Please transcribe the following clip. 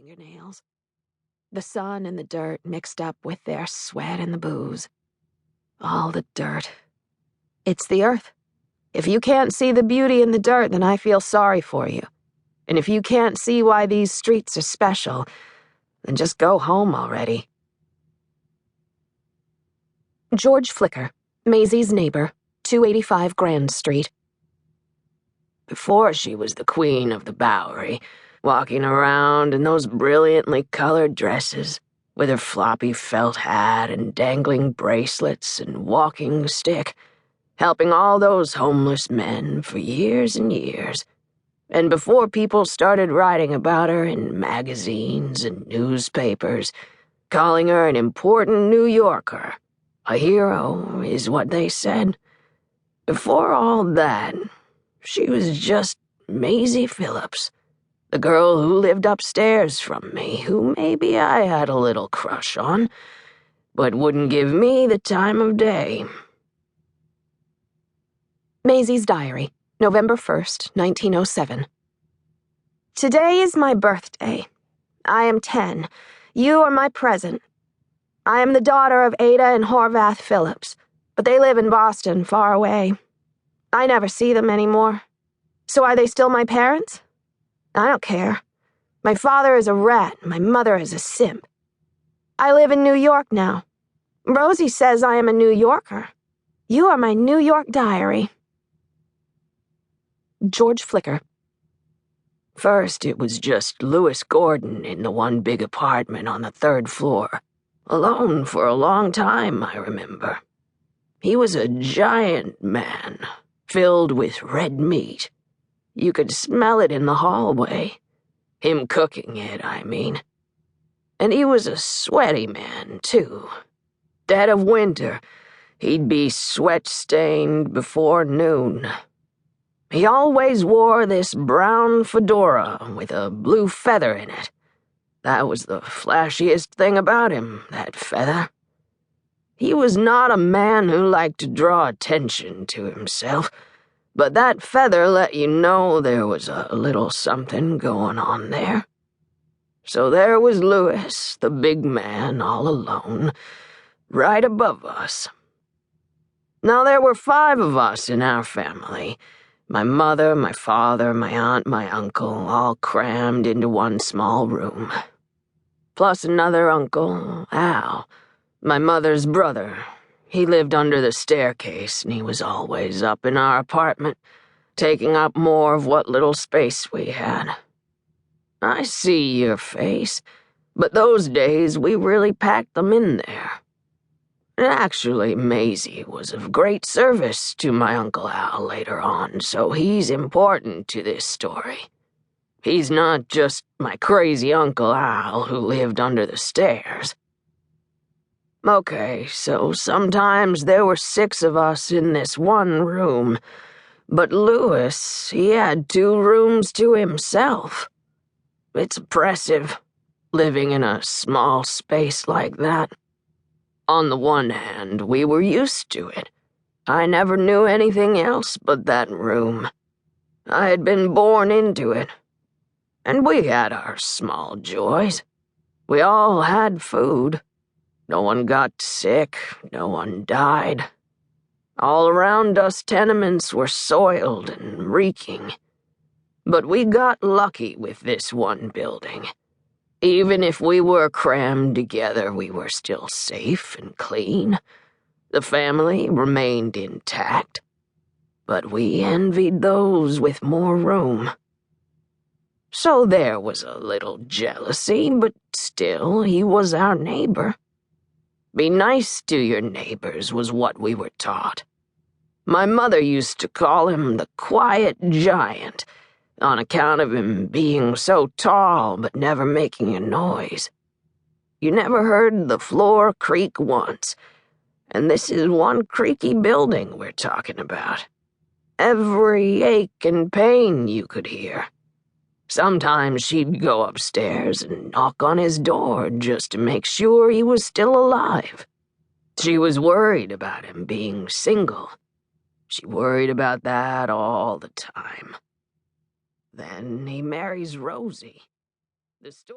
fingernails. The sun and the dirt mixed up with their sweat and the booze. All the dirt. It's the earth. If you can't see the beauty in the dirt, then I feel sorry for you. And if you can't see why these streets are special, then just go home already. George Flicker, Mazie's neighbor, 285 Grand Street. Before she was the queen of the Bowery, walking around in those brilliantly colored dresses, with her floppy felt hat and dangling bracelets and walking stick, helping all those homeless men for years and years. And before people started writing about her in magazines and newspapers, calling her an important New Yorker, a hero is what they said. Before all that, she was just Mazie Phillips, the girl who lived upstairs from me, who maybe I had a little crush on, but wouldn't give me the time of day. Mazie's diary, November 1st, 1907. Today is my birthday. I am 10. You are my present. I am the daughter of Ada and Horvath Phillips, but they live in Boston, far away. I never see them anymore. So are they still my parents? I don't care. My father is a rat, my mother is a simp. I live in New York now. Rosie says I am a New Yorker. You are my New York diary. George Flicker. First, it was just Louis Gordon in the one big apartment on the 3rd floor. Alone for a long time, I remember. He was a giant man, filled with red meat. You could smell it in the hallway. Him cooking it, I mean. And he was a sweaty man, too. Dead of winter, he'd be sweat-stained before noon. He always wore this brown fedora with a blue feather in it. That was the flashiest thing about him, that feather. He was not a man who liked to draw attention to himself, but that feather let you know there was a little something going on there. So there was Louis, the big man, all alone, right above us. Now there were 5 of us in our family. My mother, my father, my aunt, my uncle, all crammed into one small room. Plus another uncle, Al, my mother's brother. He lived under the staircase, and he was always up in our apartment, taking up more of what little space we had. I see your face, but those days we really packed them in there. Actually, Mazie was of great service to my Uncle Al later on, so he's important to this story. He's not just my crazy Uncle Al who lived under the stairs. Okay, so sometimes there were 6 of us in this one room, but Louis, he had 2 rooms to himself. It's oppressive, living in a small space like that. On the one hand, we were used to it. I never knew anything else but that room. I had been born into it. And we had our small joys. We all had food. No one got sick, no one died. All around us tenements were soiled and reeking. But we got lucky with this one building. Even if we were crammed together, we were still safe and clean. The family remained intact. But we envied those with more room. So there was a little jealousy, but still he was our neighbor. Be nice to your neighbors was what we were taught. My mother used to call him the quiet giant, on account of him being so tall but never making a noise. You never heard the floor creak once, and this is one creaky building we're talking about. Every ache and pain you could hear. Sometimes she'd go upstairs and knock on his door just to make sure he was still alive. She was worried about him being single. She worried about that all the time. Then he marries Rosie. The story